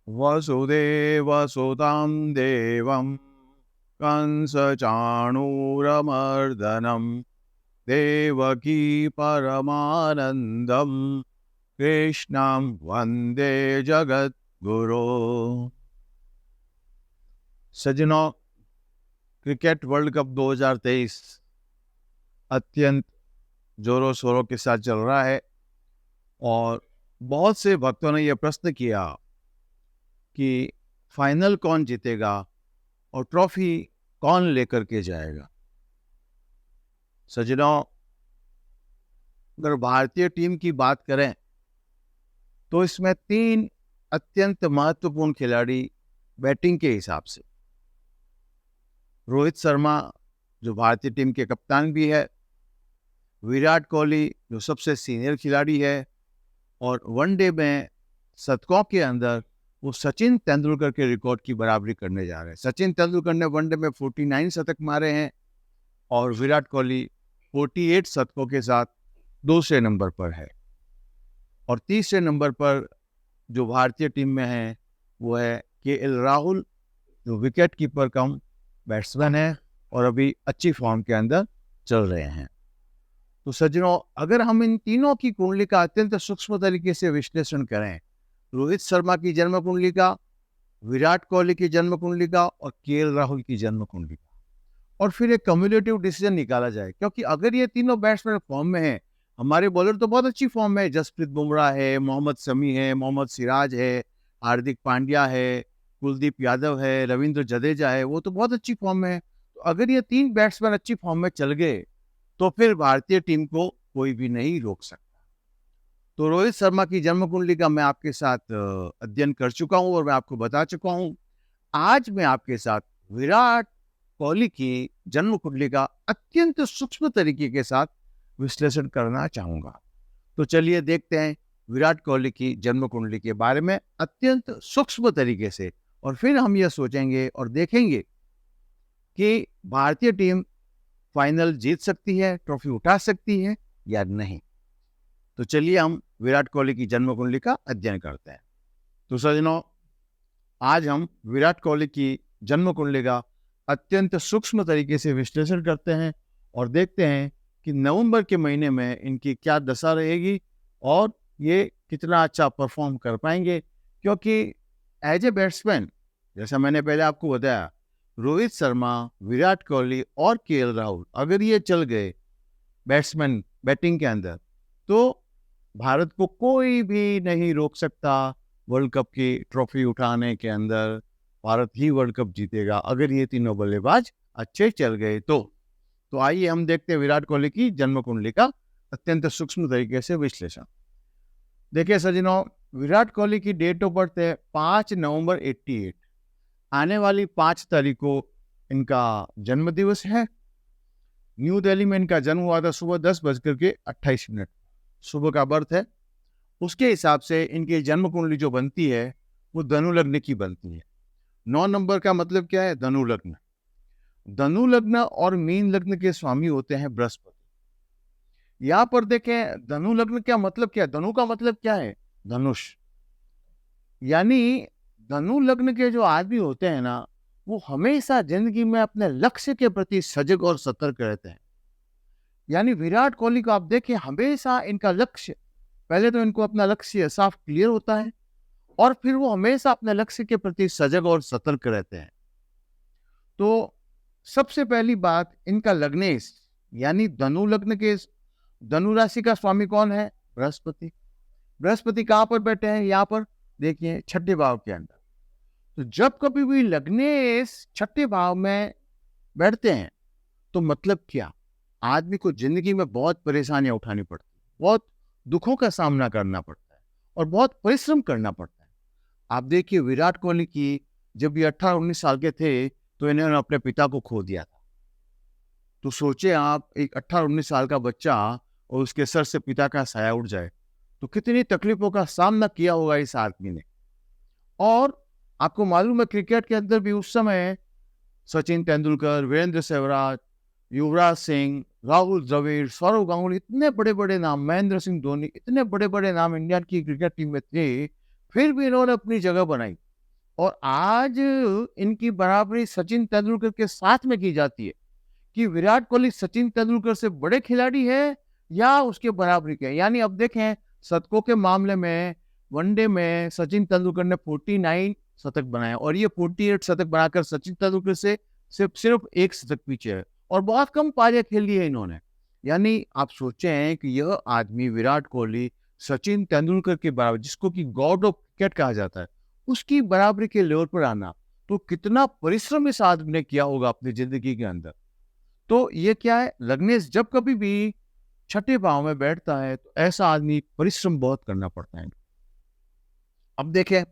वसुदेवसुतं देवं कंसचाणूरमर्दनं देवकी परमानन्दं कृष्णं वन्दे जगद्गुरो। सज्जनों, क्रिकेट वर्ल्ड कप 2023 अत्यंत जोरों शोरों के साथ चल रहा है और बहुत से भक्तों ने यह प्रश्न किया कि फाइनल कौन जीतेगा और ट्रॉफी कौन लेकर के जाएगा। सज्जनों, अगर भारतीय टीम की बात करें तो इसमें 3 अत्यंत महत्वपूर्ण खिलाड़ी बैटिंग के हिसाब से। रोहित शर्मा जो भारतीय टीम के कप्तान भी है, विराट कोहली जो सबसे सीनियर खिलाड़ी है और वनडे में शतकों के अंदर वो सचिन तेंदुलकर के रिकॉर्ड की बराबरी करने जा रहे हैं। सचिन तेंदुलकर ने वनडे में 49 शतक मारे हैं और विराट कोहली 48 शतकों के साथ दूसरे नंबर पर है। और तीसरे नंबर पर जो भारतीय टीम में है वो है केएल राहुल, जो विकेट कीपर कम बैट्समैन है और अभी अच्छी फॉर्म के अंदर चल रहे हैं। तो सज्जनों, अगर हम इन तीनों की कुंडली का अत्यंत सूक्ष्म तरीके से विश्लेषण करें, रोहित शर्मा की जन्म कुंडली का, विराट कोहली की जन्म कुंडली का और केएल राहुल की जन्म कुंडली का, और फिर एक कम्युलेटिव डिसीजन निकाला जाए, क्योंकि अगर ये तीनों बैट्समैन फॉर्म में हैं, हमारे बॉलर तो बहुत अच्छी फॉर्म में है, जसप्रीत बुमराह है, मोहम्मद शमी है, मोहम्मद सिराज है, हार्दिक पांड्या है, कुलदीप यादव है, रविंद्र जडेजा है, वो तो बहुत अच्छी फॉर्म में है। तो अगर ये 3 बैट्समैन अच्छी फॉर्म में चल गए तो फिर भारतीय टीम को कोई भी नहीं रोक सकता। तो रोहित शर्मा की जन्म कुंडली का मैं आपके साथ अध्ययन कर चुका हूं और मैं आपको बता चुका हूं। आज मैं आपके साथ विराट कोहली की जन्म कुंडली का अत्यंत सूक्ष्म तरीके के साथ विश्लेषण करना चाहूंगा। तो चलिए देखते हैं विराट कोहली की जन्म कुंडली के बारे में अत्यंत सूक्ष्म तरीके से, और फिर हम यह सोचेंगे और देखेंगे कि भारतीय टीम फाइनल जीत सकती है, ट्रॉफी उठा सकती है या नहीं। तो चलिए हम विराट कोहली की जन्म कुंडली का अध्ययन करते हैं। तो सज्जनों, आज हम विराट कोहली की जन्म कुंडली का अत्यंत सूक्ष्म तरीके से विश्लेषण करते हैं और देखते हैं कि नवंबर के महीने में इनकी क्या दशा रहेगी और ये कितना अच्छा परफॉर्म कर पाएंगे। क्योंकि एज ए बैट्समैन, जैसा मैंने पहले आपको बताया, रोहित शर्मा, विराट कोहली और केएल राहुल अगर ये चल गए बैट्समैन बैटिंग के अंदर, तो भारत को कोई भी नहीं रोक सकता वर्ल्ड कप की ट्रॉफी उठाने के अंदर। भारत ही वर्ल्ड कप जीतेगा अगर ये तीनों बल्लेबाज अच्छे चल गए तो आइए हम देखते हैं विराट कोहली की जन्म कुंडली का अत्यंत सूक्ष्म तरीके से विश्लेषण। देखिए सज्जनों, विराट कोहली की डेट ऑफ बर्थ है 5 नवंबर 88। आने वाली 5 तारीख को इनका जन्म दिवस है। न्यू दिल्ली में इनका जन्म हुआ था सुबह 10:28 सुबह का बर्थ है। उसके हिसाब से इनकी जन्म कुंडली जो बनती है वो धनु लग्न की बनती है। 9 नंबर का मतलब क्या है? धनु लग्न। धनु लग्न और मीन लग्न के स्वामी होते हैं बृहस्पति। यहां पर देखें, धनु लग्न क्या मतलब क्या है? धनु का मतलब क्या है? धनुष। यानी धनु लग्न के जो आदमी होते हैं ना, वो हमेशा जिंदगी में अपने लक्ष्य के प्रति सजग और सतर्क रहते हैं। यानी विराट कोहली को आप देखें, हमेशा इनका लक्ष्य, पहले तो इनको अपना लक्ष्य साफ क्लियर होता है और फिर वो हमेशा अपने लक्ष्य के प्रति सजग और सतर्क रहते हैं। तो सबसे पहली बात, इनका लग्नेश यानी धनु लग्न के धनु राशि का स्वामी कौन है? बृहस्पति। बृहस्पति कहां पर बैठे हैं? यहां पर देखिए, 6ठे भाव के अंदर। तो जब कभी भी लग्नेश 6ठे भाव में बैठते हैं तो मतलब क्या? आदमी को जिंदगी में बहुत परेशानियां उठानी पड़ती है, बहुत दुखों का सामना करना पड़ता है और बहुत परिश्रम करना पड़ता है। आप देखिए, विराट कोहली की जब ये 18-19 साल के थे तो इन्होंने अपने पिता को खो दिया था। तो सोचे आप, एक 18-19 साल का बच्चा और उसके सर से पिता का साया उड़ जाए तो कितनी तकलीफों का सामना किया होगा इस आदमी ने। और आपको मालूम है, क्रिकेट के अंदर भी उस समय सचिन तेंदुलकर, वीरेंद्र सहवाग, युवराज सिंह, राहुल द्रविड़, सौरव गांगुली, इतने बड़े बड़े नाम, महेंद्र सिंह धोनी, इतने बड़े बड़े नाम इंडिया की क्रिकेट टीम में थे, फिर भी इन्होंने अपनी जगह बनाई। और आज इनकी बराबरी सचिन तेंदुलकर के साथ में की जाती है कि विराट कोहली सचिन तेंदुलकर से बड़े खिलाड़ी है या उसके बराबरी के हैं। यानी अब देखें, शतकों के मामले में वनडे में सचिन तेंदुलकर ने 49 शतक बनाए और ये 48 शतक बनाकर सचिन तेंदुलकर से सिर्फ एक शतक पीछे है और बहुत कम पारियां खेली है इन्होंने। यानी आप सोचे हैं कि यह आदमी विराट कोहली सचिन तेंदुलकर के बराबर, जिसको कि गॉड ऑफ क्रिकेट कहा जाता है, उसकी बराबरी के लेवल पर आना, तो कितना परिश्रम इस आदमी ने किया होगा अपनी जिंदगी के अंदर। तो ये क्या है, लग्नेश जब कभी भी छठे भाव में बैठता है तो ऐसा आदमी परिश्रम बहुत करना पड़ता है। अब देखें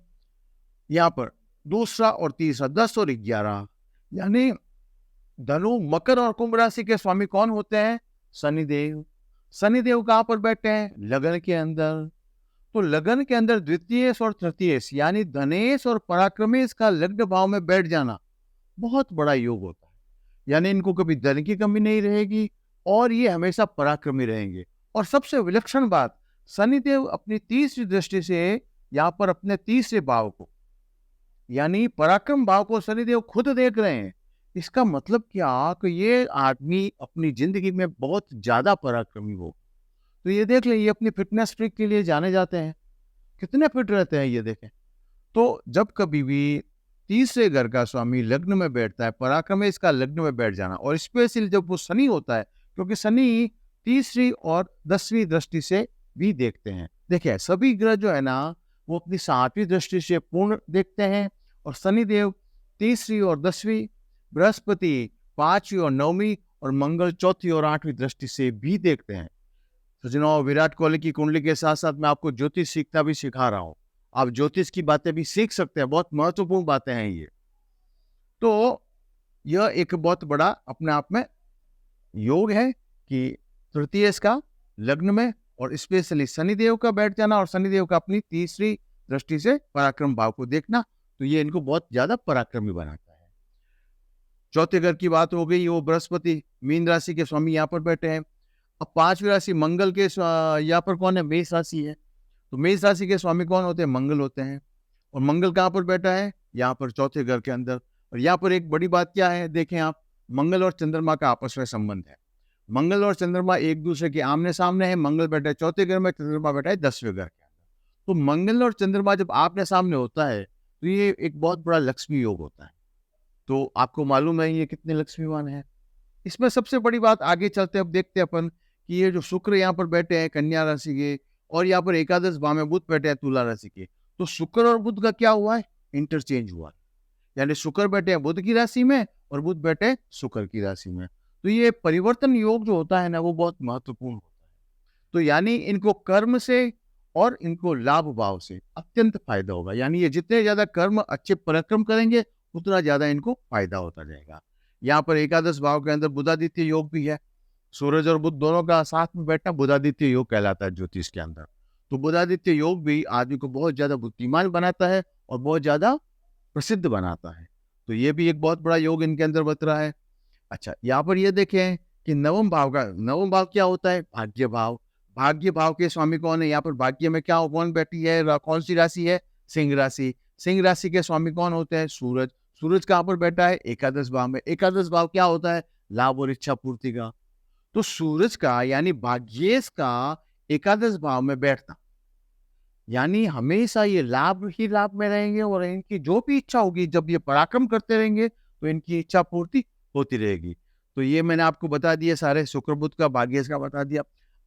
यहाँ पर दूसरा और तीसरा 10 और 11, यानी धनु, मकर और कुंभ राशि के स्वामी कौन होते हैं? शनिदेव। शनिदेव कहाँ पर बैठे हैं? लगन के अंदर। तो लगन के अंदर द्वितीयेश और तृतीयेश यानी धनेश और पराक्रमेश का लग्न भाव में बैठ जाना बहुत बड़ा योग होता है। यानी इनको कभी धन की कमी नहीं रहेगी और ये हमेशा पराक्रमी रहेंगे। और सबसे विलक्षण बात, शनिदेव अपनी तीसरी दृष्टि से यहाँ पर अपने तीसरे भाव को यानी पराक्रम भाव को शनिदेव खुद देख रहे हैं। इसका मतलब क्या कि ये आदमी अपनी जिंदगी में बहुत ज्यादा पराक्रमी हो। तो ये देख लें, ये अपनी फिटनेस फ्रीक के लिए जाने जाते हैं। कितने फिट रहते हैं ये देखें। तो जब कभी भी तीसरे घर का स्वामी लग्न में बैठता है, पराक्रम है इसका लग्न में बैठ जाना, और स्पेशली जब वो शनि होता है, क्योंकि शनि तीसरी और 10वीं दृष्टि से भी देखते हैं। देखिए सभी ग्रह जो है ना वो अपनी 7वीं दृष्टि से पूर्ण देखते हैं, और शनिदेव तीसरी और 10वीं, बृहस्पति 5वीं और 9वीं, और मंगल 4थी और 8वीं दृष्टि से भी देखते हैं। सज्जनों, विराट कोहली की कुंडली के साथ साथ मैं आपको ज्योतिष सीखना भी सिखा रहा हूँ। आप ज्योतिष की बातें भी सीख सकते हैं, बहुत महत्वपूर्ण बातें हैं ये। तो यह एक बहुत बड़ा अपने आप में योग है कि तृतीय का लग्न में और स्पेशली शनिदेव का बैठ जाना और शनिदेव का अपनी तीसरी दृष्टि से पराक्रम भाव को देखना, तो ये इनको बहुत ज्यादा पराक्रमी बनाता है। चौथे घर की बात हो गई, वो बृहस्पति मीन राशि के स्वामी यहाँ पर बैठे हैं। अब 5वीं राशि मंगल के यहाँ पर कौन है? मेष राशि है। तो मेष राशि के स्वामी कौन होते हैं? मंगल होते हैं। और मंगल कहाँ पर बैठा है? यहाँ पर चौथे घर के अंदर। और यहाँ पर एक बड़ी बात क्या है, देखें आप, मंगल और चंद्रमा का आपस में संबंध है। मंगल और चंद्रमा एक दूसरे के आमने सामने है। मंगल बैठा है चौथे घर में, चंद्रमा बैठा है 10वें घर के अंदर। तो मंगल और चंद्रमा जब आमने सामने होता है तो ये एक बहुत बड़ा लक्ष्मी योग होता है। तो आपको मालूम है ये कितने लक्ष्मीवान है। इसमें सबसे बड़ी बात, आगे चलते अब देखते हैं अपन कि ये जो शुक्र यहाँ पर बैठे हैं कन्या राशि के, और यहाँ पर एकादश भाव में बुध बैठे हैं तुला राशि के, तो शुक्र और बुध का क्या हुआ है? इंटरचेंज हुआ है। यानी शुक्र बैठे हैं बुध की राशि में और बुध बैठे हैं शुक्र की राशि में। तो ये परिवर्तन योग जो होता है ना वो बहुत महत्वपूर्ण होता है। तो यानी इनको कर्म से और इनको लाभ भाव से अत्यंत फायदा होगा। यानी ये जितने ज्यादा कर्म अच्छे पराक्रम करेंगे उतना ज्यादा इनको फायदा होता जाएगा। यहाँ पर एकादश भाव के अंदर बुधादित्य योग भी है। सूरज और बुध दोनों का साथ में बैठना बुधादित्य योग कहलाता है ज्योतिष के अंदर। तो बुधादित्य योग भी आदमी को बहुत ज्यादा बुद्धिमान बनाता है और बहुत ज्यादा प्रसिद्ध बनाता है। तो ये भी एक बहुत बड़ा योग इनके अंदर बत रहा है। अच्छा, यहाँ पर ये देखें कि नवम भाव क्या होता है? भाग्य भाव। भाग्य भाव के स्वामी कौन है? यहाँ पर भाग्य में क्या कौन बैठी है? कौन सी राशि है? सिंह राशि। सिंह राशि के स्वामी कौन होते हैं? सूरज। सूरज कहाँ पर बैठा है? एकादश भाव में। एकादश भाव क्या होता है? लाभ और इच्छा पूर्ति का। तो सूरज का यानी भाग्येश का एकादश भाव में बैठना, यानी हमेशा ये लाभ ही लाभ में रहेंगे और इनकी जो भी इच्छा होगी, जब ये पराक्रम करते रहेंगे तो इनकी इच्छा पूर्ति होती रहेगी। तो ये मैंने आपको बता दिया सारे, शुक्र बुध का, भाग्येश का बता दिया।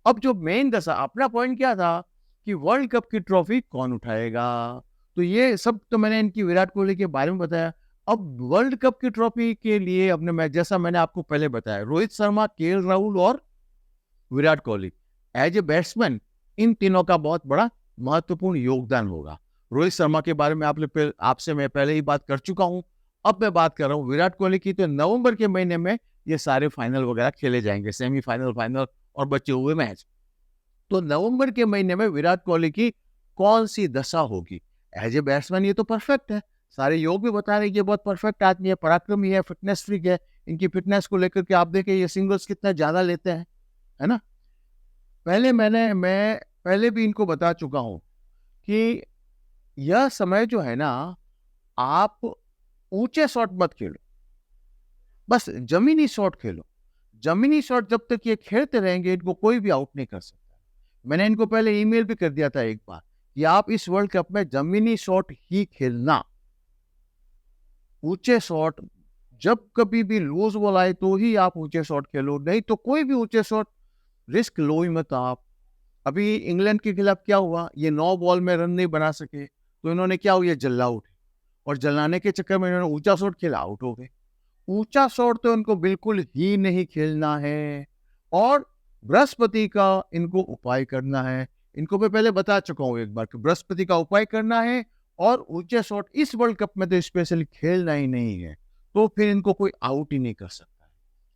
अब जो मेन दशा, अपना पॉइंट क्या था कि वर्ल्ड कप की ट्रॉफी कौन उठाएगा, तो ये सब तो मैंने इनकी विराट कोहली के बारे में बताया। अब वर्ल्ड कप की ट्रॉफी के लिए अपने मैच, जैसा मैंने आपको पहले बताया, रोहित शर्मा, केएल राहुल और Virat Kohli as a batsman, इन तीनों का बहुत बड़ा महत्वपूर्ण योगदान होगा। रोहित शर्मा के बारे में आपसे मैं पहले ही बात कर चुका हूं। अब मैं बात कर रहा हूं विराट कोहली की। तो नवंबर के महीने में ये सारे फाइनल वगैरह खेले जाएंगे, सेमीफाइनल, फाइनल और बचे हुए मैच। तो नवंबर के महीने में विराट कोहली की कौन सी दशा होगी? एज ए बैट्समैन ये तो परफेक्ट है, सारे योग भी बता रहे हैं कि बहुत परफेक्ट आदमी है, पराक्रमी है, फिटनेस फ्रीक है। इनकी फिटनेस को लेकर के आप देखें ये सिंगल्स कितना ज्यादा लेते हैं, है ना। मैं पहले भी इनको बता चुका हूं कि यह समय जो है ना आप ऊंचे शॉट मत खेलो, बस जमीनी शॉट खेलो। जमीनी शॉट जब तक ये खेलते रहेंगे इनको कोई भी आउट नहीं कर सकता। मैंने इनको पहले ईमेल भी कर दिया था एक बार कि आप इस वर्ल्ड कप में जमीनी शॉट ही खेलना। ऊंचे शॉट जब कभी भी लूज बॉल आए तो ही आप ऊंचे शॉट खेलो, नहीं तो कोई भी ऊंचे शॉट रिस्क लो ही मत आप। अभी इंग्लैंड के खिलाफ क्या हुआ, ये 9 बॉल में रन नहीं बना सके तो इन्होंने क्या हुआ, ये जल्ला उठे और जलाने के चक्कर में इन्होंने ऊंचा शॉट खेला, आउट हो गए। ऊंचा शॉट तो इनको बिल्कुल ही नहीं खेलना है और बृहस्पति का इनको उपाय करना है। इनको मैं पहले बता चुका हूं एक बार कि बृहस्पति का उपाय करना है और ऊंचे शॉट इस वर्ल्ड कप में तो स्पेशली खेलना ही नहीं है, तो फिर इनको कोई आउट ही नहीं कर सकता है।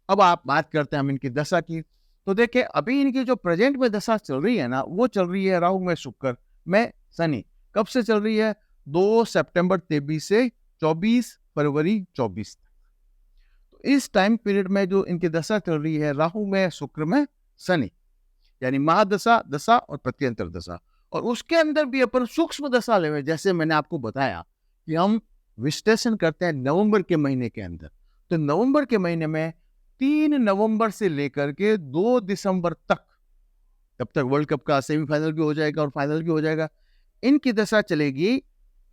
अब आप बात करते हैं हम इनकी दशा की, तो देखिए अभी इनकी जो प्रेजेंट में दशा चल रही है ना, वो चल रही है राहु में शुक्र में शनि। कब से चल रही है, 2 सितंबर 23 से 24 फरवरी 24 तक। तो इस टाइम पीरियड में जो इनकी दशा चल रही है राहु में शुक्र में शनि, यानी महादशा, दशा और प्रत्यंतर दशा। और उसके अंदर भी अपन सूक्ष्म दशा ले, जैसे मैंने आपको बताया कि हम विश्लेषण करते हैं नवंबर के महीने के अंदर। तो नवंबर के महीने में 3 नवंबर से लेकर के 2 दिसंबर तक, तब तक वर्ल्ड कप का सेमीफाइनल भी हो जाएगा और फाइनल भी हो जाएगा, इनकी दशा चलेगी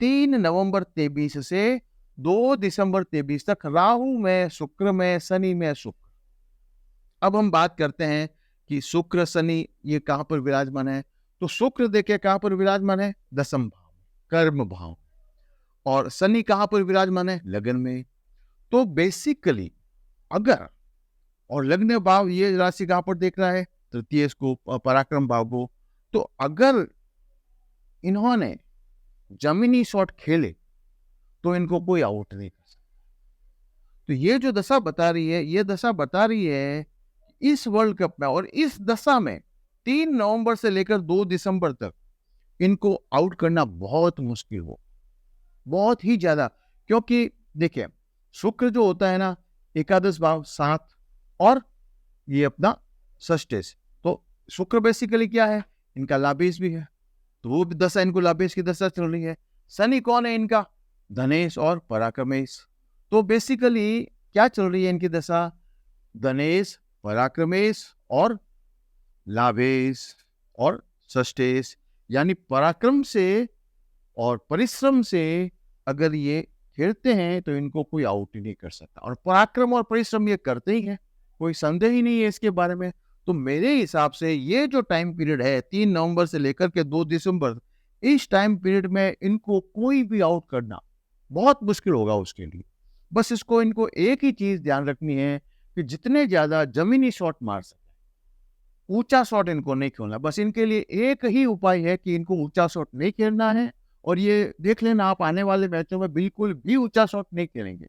3 नवंबर 23 से 2 दिसंबर 23 तक, राहु में शुक्र में शनि में शुक्र। अब हम बात करते हैं कि शुक्र शनि ये कहां पर विराजमान है। तो शुक्र देखिए कहां पर विराजमान है, दशम भाव, कर्म भाव। और शनि कहां पर विराजमान है, लगन में। तो बेसिकली अगर, और लग्न भाव ये राशि कहां पर देख रहा है, तृतीय इसको, पराक्रम भाव को। तो अगर इन्होंने जमीनी शॉट खेले तो इनको कोई आउट नहीं कर सकता। तो ये जो दशा बता रही है, ये दशा बता रही है इस वर्ल्ड कप में और इस दशा में 3 नवंबर से लेकर 2 दिसंबर तक इनको आउट करना बहुत मुश्किल हो, बहुत ही ज्यादा। क्योंकि देखिए शुक्र जो होता है ना, एकादश भाव 7 और ये अपना षष्ठेश। तो शुक्र बेसिकली क्या है, इनका लाभेश भी है, तो वो भी दशा, इनको लाभेश की दशा चल रही है। शनि कौन है इनका, धनेश और पराक्रमेश। तो बेसिकली क्या चल रही है इनकी दशा, धनेश, पराक्रमेश और लाभेश और षष्ठेश। यानी पराक्रम से और परिश्रम से अगर ये खेलते हैं तो इनको कोई आउट ही नहीं कर सकता। और पराक्रम और परिश्रम ये करते ही हैं, कोई संदेह ही नहीं है इसके बारे में। तो मेरे हिसाब से ये जो टाइम पीरियड है 3 नवंबर से लेकर के 2 दिसंबर, इस टाइम पीरियड में इनको कोई भी आउट करना बहुत मुश्किल होगा उसके लिए। बस इनको एक ही चीज ध्यान रखनी है कि जितने ज्यादा जमीनी शॉट मार सके, ऊंचा शॉट इनको नहीं खेलना। बस इनके लिए एक ही उपाय है कि इनको ऊंचा शॉट नहीं खेलना है। और ये देख लेना आप आने वाले मैचों में बिल्कुल भी ऊंचा शॉट नहीं खेलेंगे।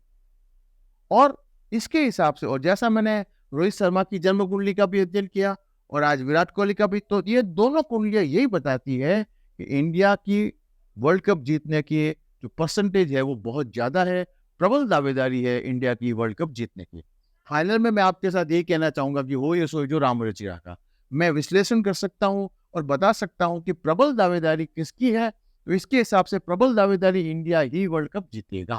और इसके हिसाब से, और जैसा मैंने रोहित शर्मा की जन्म कुंडली का भी अध्ययन किया और आज विराट कोहली का भी, तो ये दोनों कुंडलियां यही बताती है कि इंडिया की वर्ल्ड कप जीतने की जो परसेंटेज है वो बहुत ज्यादा है, प्रबल दावेदारी है इंडिया की वर्ल्ड कप जीतने की। फाइनल में मैं आपके साथ यही कहना चाहूंगा कि हो ये सो जो राम रचिया का, मैं विश्लेषण कर सकता हूं और बता सकता हूं कि प्रबल दावेदारी किसकी है। तो इसके हिसाब से प्रबल दावेदारी इंडिया ही वर्ल्ड कप जीतेगा।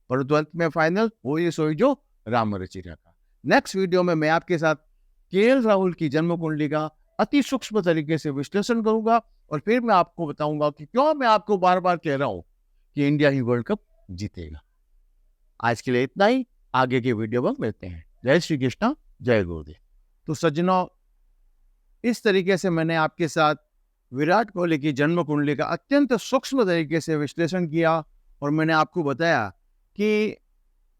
परंतु अंत में फाइनल हो ये सोई जो राम रचिया का। नेक्स्ट वीडियो में मैं आपके साथ केएल राहुल की जन्म कुंडली का अति सूक्ष्म तरीके से विश्लेषण करूंगा और फिर मैं आपको बताऊंगा कि क्यों मैं आपको बार बार कह रहा हूं कि इंडिया ही वर्ल्ड कप जीतेगा। आज के लिए इतना ही, आगे के वीडियो में मिलते हैं। जय श्री कृष्ण, जय गुरुदेव। तो सज्जनों, इस तरीके से मैंने आपके साथ विराट कोहली की जन्म कुंडली का अत्यंत सूक्ष्म तरीके से विश्लेषण किया और मैंने आपको बताया कि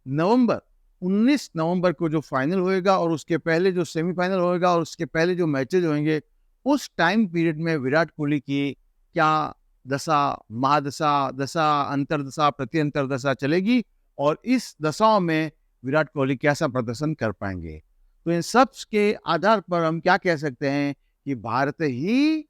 19 नवंबर को जो फाइनल होएगा और उसके पहले जो सेमीफाइनल होएगा और उसके पहले जो मैचेज होंगे, उस टाइम पीरियड में विराट कोहली की क्या दशा, महादशा, दशा, अंतरदशा, प्रत्यंतर दशा चलेगी और इस दशाओं में विराट कोहली कैसा प्रदर्शन कर पाएंगे। तो इन सब के आधार पर हम क्या कह सकते हैं कि भारत ही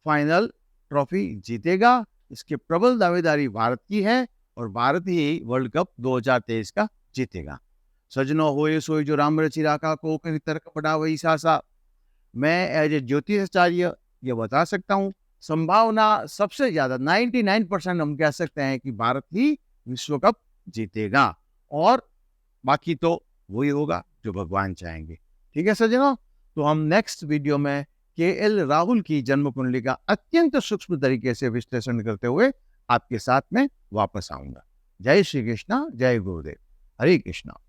फाइनल ट्रॉफी जीतेगा। इसके प्रबल दावेदारी भारत की है और भारत ही वर्ल्ड कप 2023 का जीतेगा। सजनो होए सोई जो राम रचि राखा को तर्क पड़ा वही सासा। मैं एज ए ज्योतिषाचार्य ये बता सकता हूँ, संभावना सबसे ज्यादा 99% हम कह सकते हैं कि भारत ही विश्व कप जीतेगा, और बाकी तो वही होगा जो भगवान चाहेंगे। ठीक है सज्जनों, तो हम नेक्स्ट वीडियो में केएल राहुल की जन्म कुंडली का अत्यंत सूक्ष्म तरीके से विश्लेषण करते हुए आपके साथ में वापस आऊंगा। जय श्री कृष्णा, जय गुरुदेव, हरे कृष्णा।